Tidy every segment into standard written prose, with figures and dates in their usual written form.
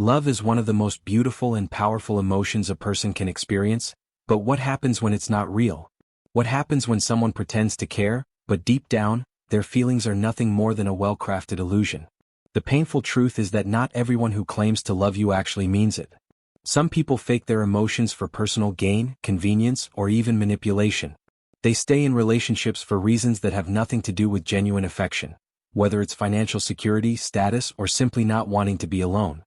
Love is one of the most beautiful and powerful emotions a person can experience, but what happens when it's not real? What happens when someone pretends to care, but deep down, their feelings are nothing more than a well-crafted illusion? The painful truth is that not everyone who claims to love you actually means it. Some people fake their emotions for personal gain, convenience, or even manipulation. They stay in relationships for reasons that have nothing to do with genuine affection, whether it's financial security, status, or simply not wanting to be alone.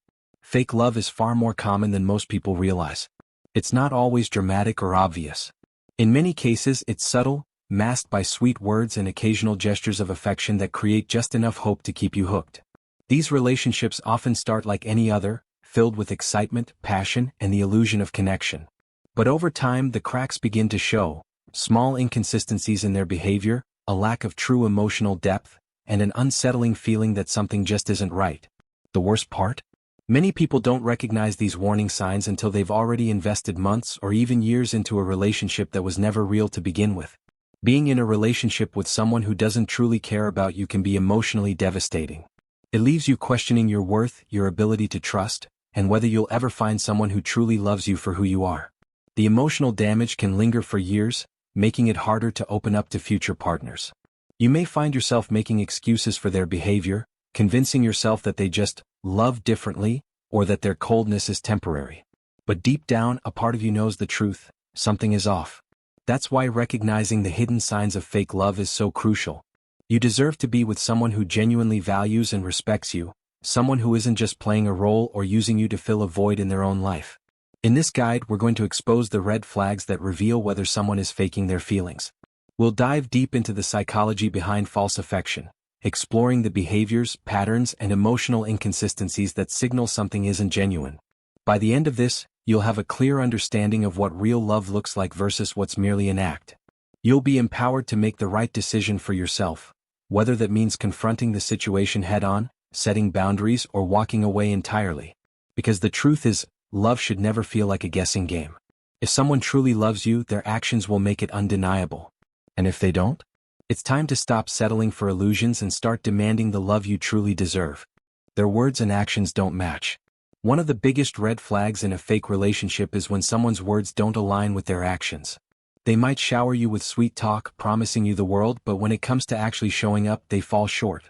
Fake love is far more common than most people realize. It's not always dramatic or obvious. In many cases, it's subtle, masked by sweet words and occasional gestures of affection that create just enough hope to keep you hooked. These relationships often start like any other, filled with excitement, passion, and the illusion of connection. But over time, the cracks begin to show, small inconsistencies in their behavior, a lack of true emotional depth, and an unsettling feeling that something just isn't right. The worst part? Many people don't recognize these warning signs until they've already invested months or even years into a relationship that was never real to begin with. Being in a relationship with someone who doesn't truly care about you can be emotionally devastating. It leaves you questioning your worth, your ability to trust, and whether you'll ever find someone who truly loves you for who you are. The emotional damage can linger for years, making it harder to open up to future partners. You may find yourself making excuses for their behavior, convincing yourself that they just love differently, or that their coldness is temporary. But deep down, a part of you knows the truth: something is off. That's why recognizing the hidden signs of fake love is so crucial. You deserve to be with someone who genuinely values and respects you, someone who isn't just playing a role or using you to fill a void in their own life. In this guide, we're going to expose the red flags that reveal whether someone is faking their feelings. We'll dive deep into the psychology behind false affection, exploring the behaviors, patterns, and emotional inconsistencies that signal something isn't genuine. By the end of this, you'll have a clear understanding of what real love looks like versus what's merely an act. You'll be empowered to make the right decision for yourself, whether that means confronting the situation head-on, setting boundaries, or walking away entirely. Because the truth is, love should never feel like a guessing game. If someone truly loves you, their actions will make it undeniable. And if they don't? It's time to stop settling for illusions and start demanding the love you truly deserve. Their words and actions don't match. One of the biggest red flags in a fake relationship is when someone's words don't align with their actions. They might shower you with sweet talk, promising you the world, but when it comes to actually showing up, they fall short.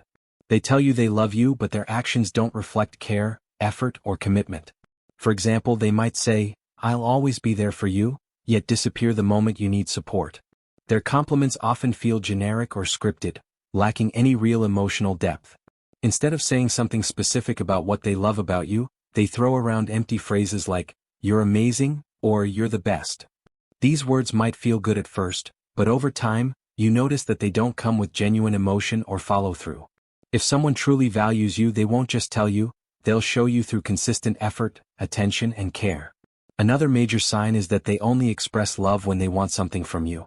They tell you they love you, but their actions don't reflect care, effort, or commitment. For example, they might say, "I'll always be there for you," yet disappear the moment you need support. Their compliments often feel generic or scripted, lacking any real emotional depth. Instead of saying something specific about what they love about you, they throw around empty phrases like, "You're amazing," or "You're the best." These words might feel good at first, but over time, you notice that they don't come with genuine emotion or follow-through. If someone truly values you, they won't just tell you, they'll show you through consistent effort, attention, and care. Another major sign is that they only express love when they want something from you.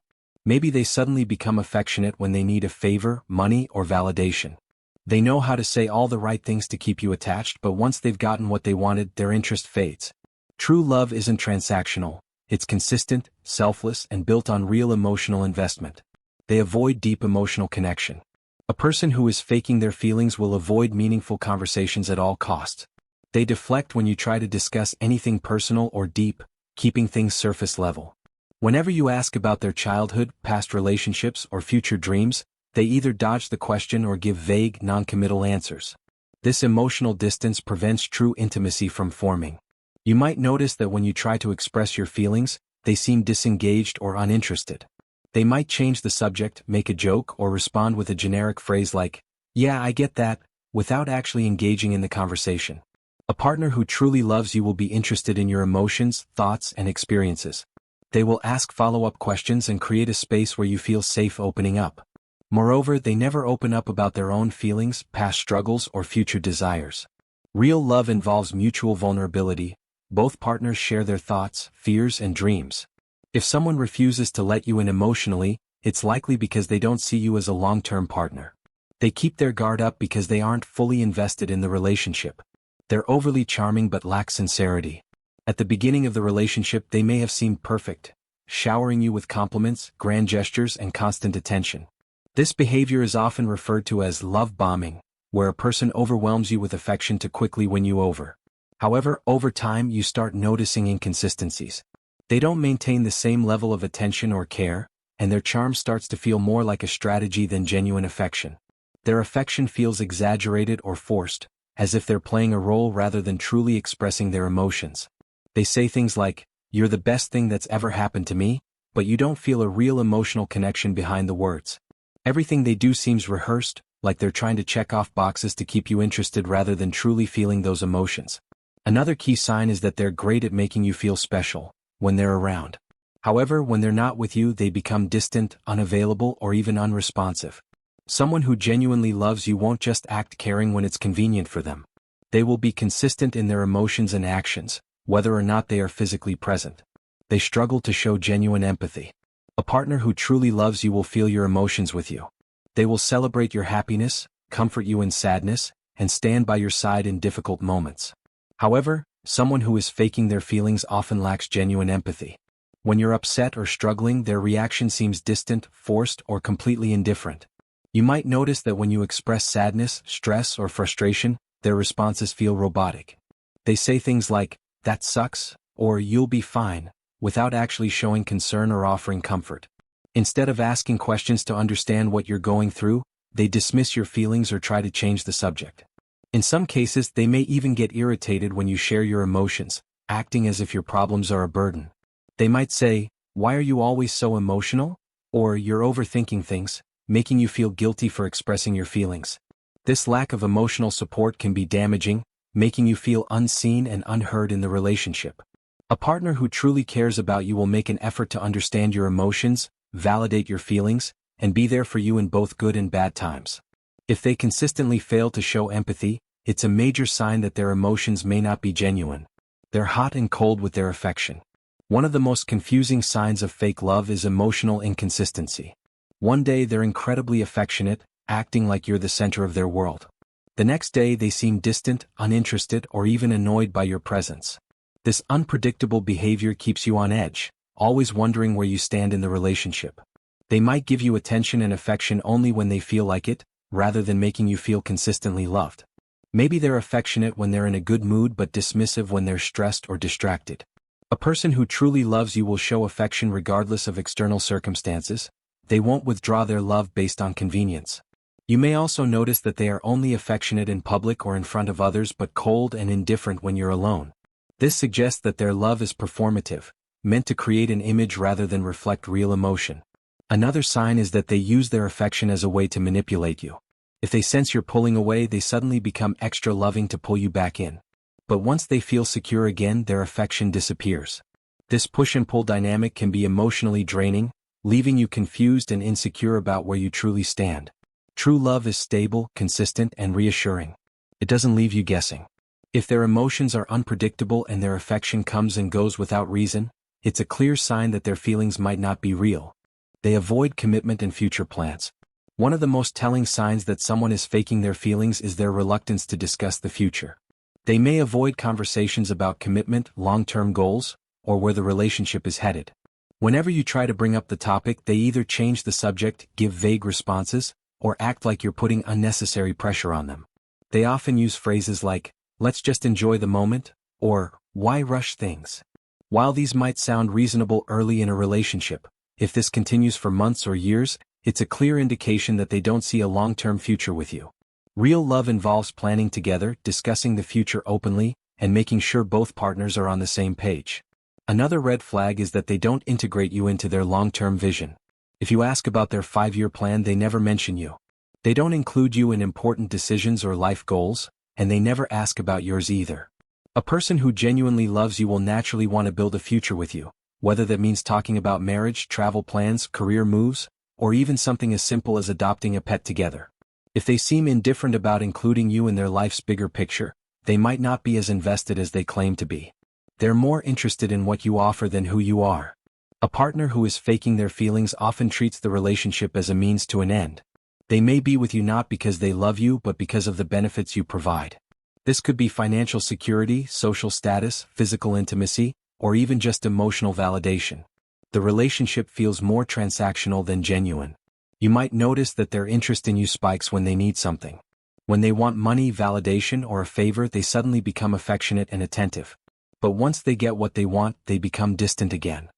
Maybe they suddenly become affectionate when they need a favor, money, or validation. They know how to say all the right things to keep you attached, but once they've gotten what they wanted, their interest fades. True love isn't transactional. It's consistent, selfless, and built on real emotional investment. They avoid deep emotional connection. A person who is faking their feelings will avoid meaningful conversations at all costs. They deflect when you try to discuss anything personal or deep, keeping things surface level. Whenever you ask about their childhood, past relationships, or future dreams, they either dodge the question or give vague, non-committal answers. This emotional distance prevents true intimacy from forming. You might notice that when you try to express your feelings, they seem disengaged or uninterested. They might change the subject, make a joke, or respond with a generic phrase like, "Yeah, I get that," without actually engaging in the conversation. A partner who truly loves you will be interested in your emotions, thoughts, and experiences. They will ask follow-up questions and create a space where you feel safe opening up. Moreover, they never open up about their own feelings, past struggles, or future desires. Real love involves mutual vulnerability. Both partners share their thoughts, fears, and dreams. If someone refuses to let you in emotionally, it's likely because they don't see you as a long-term partner. They keep their guard up because they aren't fully invested in the relationship. They're overly charming but lack sincerity. At the beginning of the relationship, they may have seemed perfect, showering you with compliments, grand gestures, and constant attention. This behavior is often referred to as love bombing, where a person overwhelms you with affection to quickly win you over. However, over time you start noticing inconsistencies. They don't maintain the same level of attention or care, and their charm starts to feel more like a strategy than genuine affection. Their affection feels exaggerated or forced, as if they're playing a role rather than truly expressing their emotions. They say things like, "You're the best thing that's ever happened to me," but you don't feel a real emotional connection behind the words. Everything they do seems rehearsed, like they're trying to check off boxes to keep you interested rather than truly feeling those emotions. Another key sign is that they're great at making you feel special when they're around. However, when they're not with you, they become distant, unavailable, or even unresponsive. Someone who genuinely loves you won't just act caring when it's convenient for them. They will be consistent in their emotions and actions, whether or not they are physically present. They struggle to show genuine empathy. A partner who truly loves you will feel your emotions with you. They will celebrate your happiness, comfort you in sadness, and stand by your side in difficult moments. However, someone who is faking their feelings often lacks genuine empathy. When you're upset or struggling, their reaction seems distant, forced, or completely indifferent. You might notice that when you express sadness, stress, or frustration, their responses feel robotic. They say things like, "That sucks," or "You'll be fine," without actually showing concern or offering comfort. Instead of asking questions to understand what you're going through, they dismiss your feelings or try to change the subject. In some cases, they may even get irritated when you share your emotions, acting as if your problems are a burden. They might say, "Why are you always so emotional?" or "You're overthinking things," making you feel guilty for expressing your feelings. This lack of emotional support can be damaging, making you feel unseen and unheard in the relationship. A partner who truly cares about you will make an effort to understand your emotions, validate your feelings, and be there for you in both good and bad times. If they consistently fail to show empathy, it's a major sign that their emotions may not be genuine. They're hot and cold with their affection. One of the most confusing signs of fake love is emotional inconsistency. One day they're incredibly affectionate, acting like you're the center of their world. The next day they seem distant, uninterested, or even annoyed by your presence. This unpredictable behavior keeps you on edge, always wondering where you stand in the relationship. They might give you attention and affection only when they feel like it, rather than making you feel consistently loved. Maybe they're affectionate when they're in a good mood but dismissive when they're stressed or distracted. A person who truly loves you will show affection regardless of external circumstances. They won't withdraw their love based on convenience. You may also notice that they are only affectionate in public or in front of others but cold and indifferent when you're alone. This suggests that their love is performative, meant to create an image rather than reflect real emotion. Another sign is that they use their affection as a way to manipulate you. If they sense you're pulling away, they suddenly become extra loving to pull you back in. But once they feel secure again, their affection disappears. This push and pull dynamic can be emotionally draining, leaving you confused and insecure about where you truly stand. True love is stable, consistent, and reassuring. It doesn't leave you guessing. If their emotions are unpredictable and their affection comes and goes without reason, it's a clear sign that their feelings might not be real. They avoid commitment and future plans. One of the most telling signs that someone is faking their feelings is their reluctance to discuss the future. They may avoid conversations about commitment, long-term goals, or where the relationship is headed. Whenever you try to bring up the topic, they either change the subject, give vague responses, or act like you're putting unnecessary pressure on them. They often use phrases like, "Let's just enjoy the moment," or "Why rush things?" While these might sound reasonable early in a relationship, if this continues for months or years, it's a clear indication that they don't see a long-term future with you. Real love involves planning together, discussing the future openly, and making sure both partners are on the same page. Another red flag is that they don't integrate you into their long-term vision. If you ask about their 5-year plan, they never mention you. They don't include you in important decisions or life goals, and they never ask about yours either. A person who genuinely loves you will naturally want to build a future with you, whether that means talking about marriage, travel plans, career moves, or even something as simple as adopting a pet together. If they seem indifferent about including you in their life's bigger picture, they might not be as invested as they claim to be. They're more interested in what you offer than who you are. A partner who is faking their feelings often treats the relationship as a means to an end. They may be with you not because they love you but because of the benefits you provide. This could be financial security, social status, physical intimacy, or even just emotional validation. The relationship feels more transactional than genuine. You might notice that their interest in you spikes when they need something. When they want money, validation, or a favor, they suddenly become affectionate and attentive. But once they get what they want, they become distant again.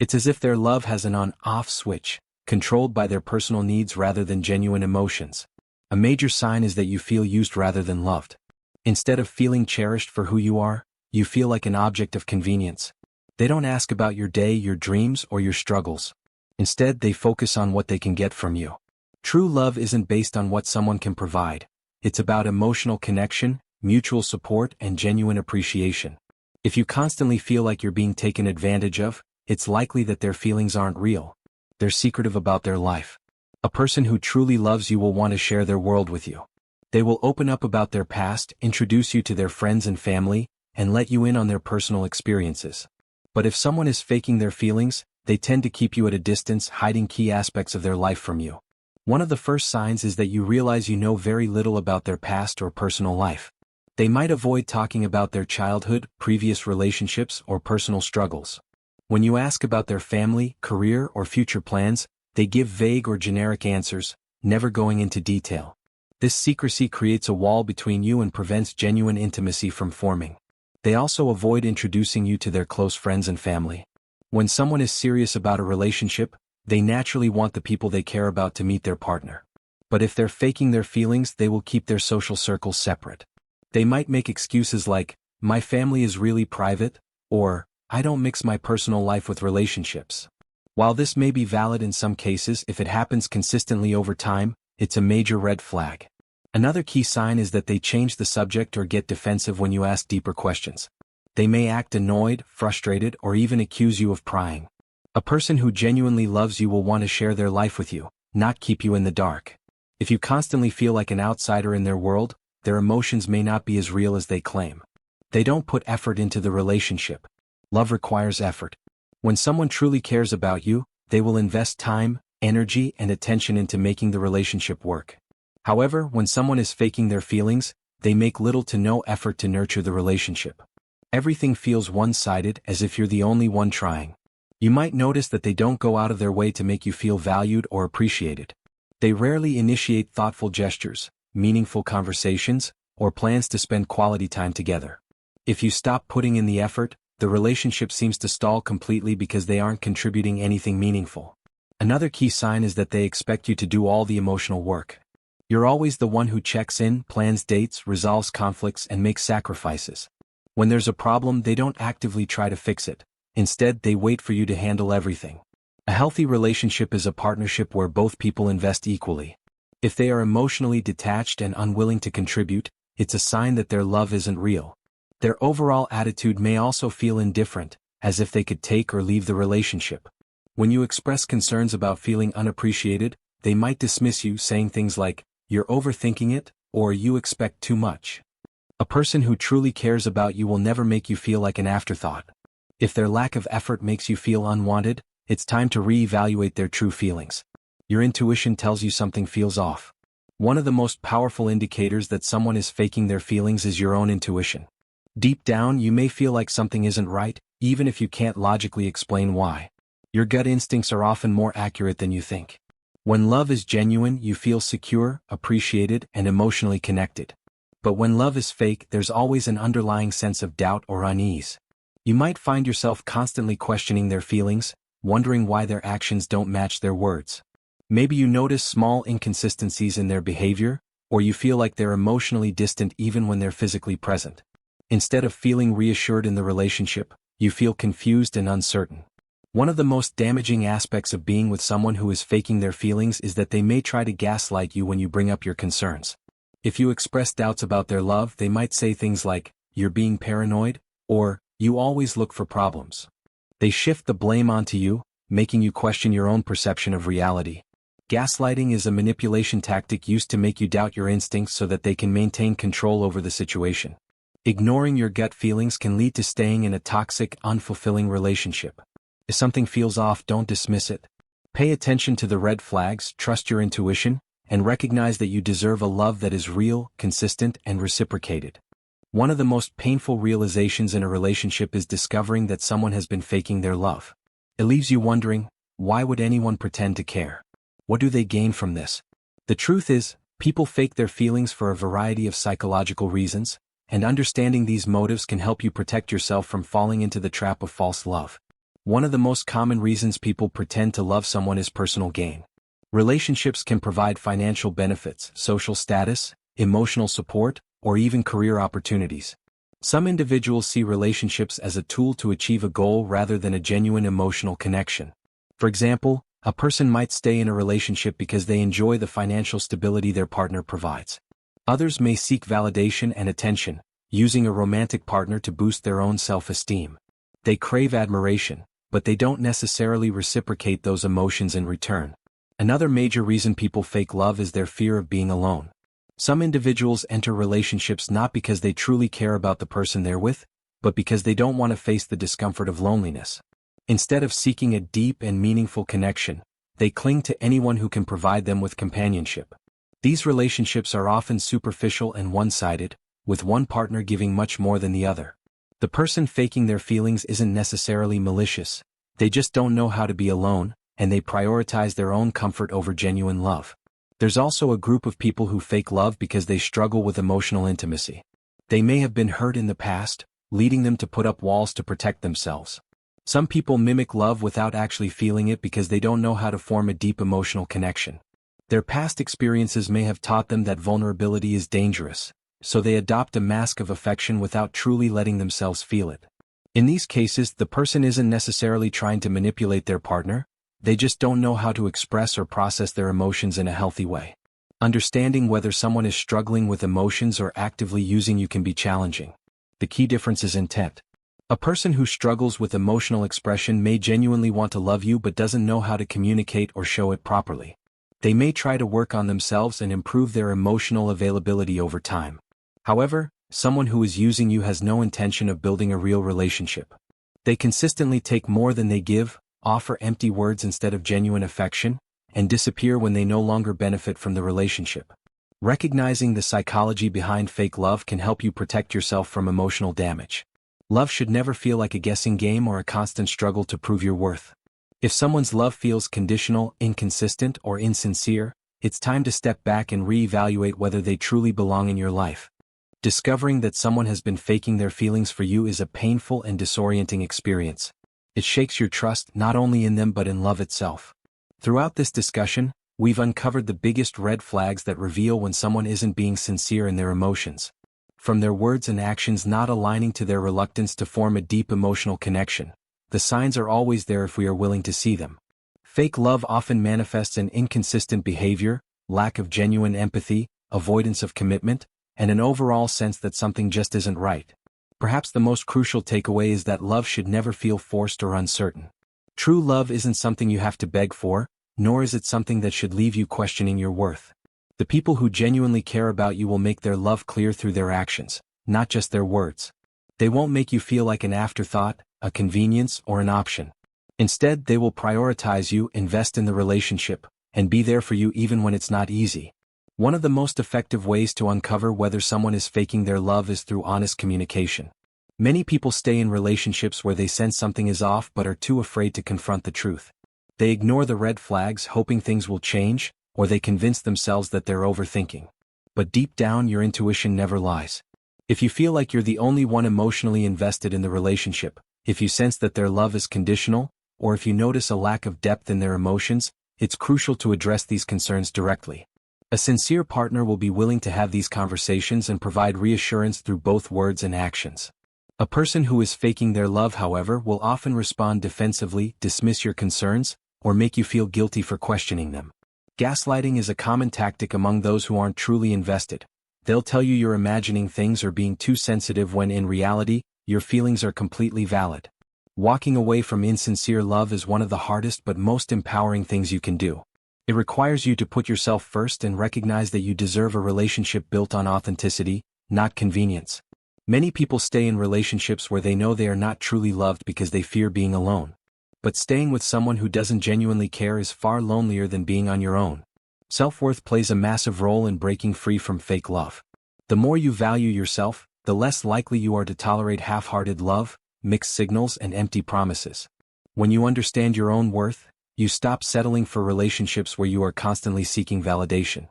It's as if their love has an on-off switch, controlled by their personal needs rather than genuine emotions. A major sign is that you feel used rather than loved. Instead of feeling cherished for who you are, you feel like an object of convenience. They don't ask about your day, your dreams, or your struggles. Instead, they focus on what they can get from you. True love isn't based on what someone can provide. It's about emotional connection, mutual support, and genuine appreciation. If you constantly feel like you're being taken advantage of, it's likely that their feelings aren't real. They're secretive about their life. A person who truly loves you will want to share their world with you. They will open up about their past, introduce you to their friends and family, and let you in on their personal experiences. But if someone is faking their feelings, they tend to keep you at a distance, hiding key aspects of their life from you. One of the first signs is that you realize you know very little about their past or personal life. They might avoid talking about their childhood, previous relationships, or personal struggles. When you ask about their family, career, or future plans, they give vague or generic answers, never going into detail. This secrecy creates a wall between you and prevents genuine intimacy from forming. They also avoid introducing you to their close friends and family. When someone is serious about a relationship, they naturally want the people they care about to meet their partner. But if they're faking their feelings, they will keep their social circles separate. They might make excuses like, "My family is really private," or, "I don't mix my personal life with relationships." While this may be valid in some cases, if it happens consistently over time, it's a major red flag. Another key sign is that they change the subject or get defensive when you ask deeper questions. They may act annoyed, frustrated, or even accuse you of prying. A person who genuinely loves you will want to share their life with you, not keep you in the dark. If you constantly feel like an outsider in their world, their emotions may not be as real as they claim. They don't put effort into the relationship. Love requires effort. When someone truly cares about you, they will invest time, energy, and attention into making the relationship work. However, when someone is faking their feelings, they make little to no effort to nurture the relationship. Everything feels one-sided, as if you're the only one trying. You might notice that they don't go out of their way to make you feel valued or appreciated. They rarely initiate thoughtful gestures, meaningful conversations, or plans to spend quality time together. If you stop putting in the effort, the relationship seems to stall completely because they aren't contributing anything meaningful. Another key sign is that they expect you to do all the emotional work. You're always the one who checks in, plans dates, resolves conflicts, and makes sacrifices. When there's a problem, they don't actively try to fix it. Instead, they wait for you to handle everything. A healthy relationship is a partnership where both people invest equally. If they are emotionally detached and unwilling to contribute, it's a sign that their love isn't real. Their overall attitude may also feel indifferent, as if they could take or leave the relationship. When you express concerns about feeling unappreciated, they might dismiss you, saying things like, "You're overthinking it," or "You expect too much." A person who truly cares about you will never make you feel like an afterthought. If their lack of effort makes you feel unwanted, it's time to reevaluate their true feelings. Your intuition tells you something feels off. One of the most powerful indicators that someone is faking their feelings is your own intuition. Deep down, you may feel like something isn't right, even if you can't logically explain why. Your gut instincts are often more accurate than you think. When love is genuine, you feel secure, appreciated, and emotionally connected. But when love is fake, there's always an underlying sense of doubt or unease. You might find yourself constantly questioning their feelings, wondering why their actions don't match their words. Maybe you notice small inconsistencies in their behavior, or you feel like they're emotionally distant even when they're physically present. Instead of feeling reassured in the relationship, you feel confused and uncertain. One of the most damaging aspects of being with someone who is faking their feelings is that they may try to gaslight you when you bring up your concerns. If you express doubts about their love, they might say things like, "You're being paranoid," or "You always look for problems." They shift the blame onto you, making you question your own perception of reality. Gaslighting is a manipulation tactic used to make you doubt your instincts so that they can maintain control over the situation. Ignoring your gut feelings can lead to staying in a toxic, unfulfilling relationship. If something feels off, don't dismiss it. Pay attention to the red flags, trust your intuition, and recognize that you deserve a love that is real, consistent, and reciprocated. One of the most painful realizations in a relationship is discovering that someone has been faking their love. It leaves you wondering, why would anyone pretend to care? What do they gain from this? The truth is, People fake their feelings for a variety of psychological reasons, and understanding these motives can help you protect yourself from falling into the trap of false love. One of the most common reasons people pretend to love someone is personal gain. Relationships can provide financial benefits, social status, emotional support, or even career opportunities. Some individuals see relationships as a tool to achieve a goal rather than a genuine emotional connection. For example, a person might stay in a relationship because they enjoy the financial stability their partner provides. Others may seek validation and attention, using a romantic partner to boost their own self-esteem. They crave admiration, but they don't necessarily reciprocate those emotions in return. Another major reason people fake love is their fear of being alone. Some individuals enter relationships not because they truly care about the person they're with, but because they don't want to face the discomfort of loneliness. Instead of seeking a deep and meaningful connection, they cling to anyone who can provide them with companionship. These relationships are often superficial and one-sided, with one partner giving much more than the other. The person faking their feelings isn't necessarily malicious, they just don't know how to be alone, and they prioritize their own comfort over genuine love. There's also a group of people who fake love because they struggle with emotional intimacy. They may have been hurt in the past, leading them to put up walls to protect themselves. Some people mimic love without actually feeling it because they don't know how to form a deep emotional connection. Their past experiences may have taught them that vulnerability is dangerous, so they adopt a mask of affection without truly letting themselves feel it. In these cases, the person isn't necessarily trying to manipulate their partner, they just don't know how to express or process their emotions in a healthy way. Understanding whether someone is struggling with emotions or actively using you can be challenging. The key difference is intent. A person who struggles with emotional expression may genuinely want to love you but doesn't know how to communicate or show it properly. They may try to work on themselves and improve their emotional availability over time. However, someone who is using you has no intention of building a real relationship. They consistently take more than they give, offer empty words instead of genuine affection, and disappear when they no longer benefit from the relationship. Recognizing the psychology behind fake love can help you protect yourself from emotional damage. Love should never feel like a guessing game or a constant struggle to prove your worth. If someone's love feels conditional, inconsistent, or insincere, it's time to step back and reevaluate whether they truly belong in your life. Discovering that someone has been faking their feelings for you is a painful and disorienting experience. It shakes your trust not only in them but in love itself. Throughout this discussion, we've uncovered the biggest red flags that reveal when someone isn't being sincere in their emotions. From their words and actions not aligning to their reluctance to form a deep emotional connection, the signs are always there if we are willing to see them. Fake love often manifests in inconsistent behavior, lack of genuine empathy, avoidance of commitment, and an overall sense that something just isn't right. Perhaps the most crucial takeaway is that love should never feel forced or uncertain. True love isn't something you have to beg for, nor is it something that should leave you questioning your worth. The people who genuinely care about you will make their love clear through their actions, not just their words. They won't make you feel like an afterthought, a convenience, or an option. Instead, they will prioritize you, invest in the relationship, and be there for you even when it's not easy. One of the most effective ways to uncover whether someone is faking their love is through honest communication. Many people stay in relationships where they sense something is off but are too afraid to confront the truth. They ignore the red flags hoping things will change, or they convince themselves that they're overthinking. But deep down, your intuition never lies. If you feel like you're the only one emotionally invested in the relationship, if you sense that their love is conditional, or if you notice a lack of depth in their emotions, it's crucial to address these concerns directly. A sincere partner will be willing to have these conversations and provide reassurance through both words and actions. A person who is faking their love, however, will often respond defensively, dismiss your concerns, or make you feel guilty for questioning them. Gaslighting is a common tactic among those who aren't truly invested. They'll tell you you're imagining things or being too sensitive when in reality, your feelings are completely valid. Walking away from insincere love is one of the hardest but most empowering things you can do. It requires you to put yourself first and recognize that you deserve a relationship built on authenticity, not convenience. Many people stay in relationships where they know they are not truly loved because they fear being alone. But staying with someone who doesn't genuinely care is far lonelier than being on your own. Self-worth plays a massive role in breaking free from fake love. The more you value yourself, the less likely you are to tolerate half-hearted love, mixed signals, and empty promises. When you understand your own worth, you stop settling for relationships where you are constantly seeking validation.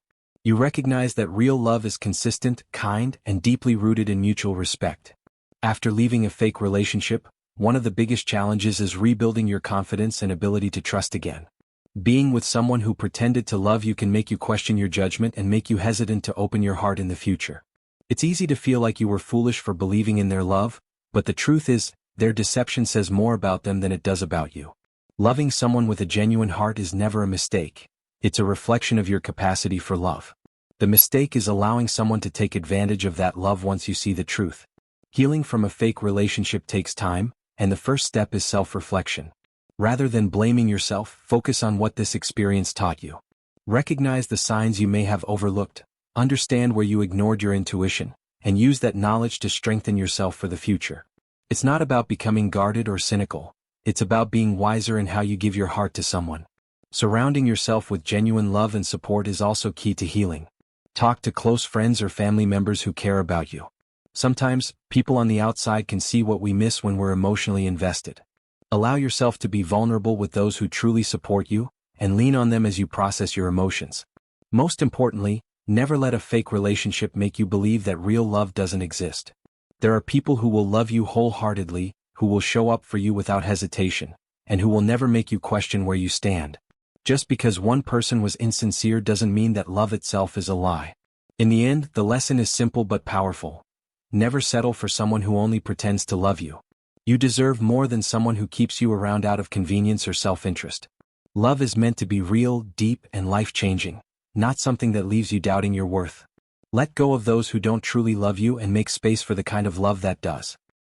You recognize that real love is consistent, kind, and deeply rooted in mutual respect. After leaving a fake relationship, one of the biggest challenges is rebuilding your confidence and ability to trust again. Being with someone who pretended to love you can make you question your judgment and make you hesitant to open your heart in the future. It's easy to feel like you were foolish for believing in their love, but the truth is, their deception says more about them than it does about you. Loving someone with a genuine heart is never a mistake. It's a reflection of your capacity for love. The mistake is allowing someone to take advantage of that love once you see the truth. Healing from a fake relationship takes time, and the first step is self-reflection. Rather than blaming yourself, focus on what this experience taught you. Recognize the signs you may have overlooked, understand where you ignored your intuition, and use that knowledge to strengthen yourself for the future. It's not about becoming guarded or cynical. It's about being wiser in how you give your heart to someone. Surrounding yourself with genuine love and support is also key to healing. Talk to close friends or family members who care about you. Sometimes, people on the outside can see what we miss when we're emotionally invested. Allow yourself to be vulnerable with those who truly support you, and lean on them as you process your emotions. Most importantly, never let a fake relationship make you believe that real love doesn't exist. There are people who will love you wholeheartedly, who will show up for you without hesitation, and who will never make you question where you stand. Just because one person was insincere doesn't mean that love itself is a lie. In the end, the lesson is simple but powerful. Never settle for someone who only pretends to love you. You deserve more than someone who keeps you around out of convenience or self-interest. Love is meant to be real, deep, and life-changing, not something that leaves you doubting your worth. Let go of those who don't truly love you and make space for the kind of love that does.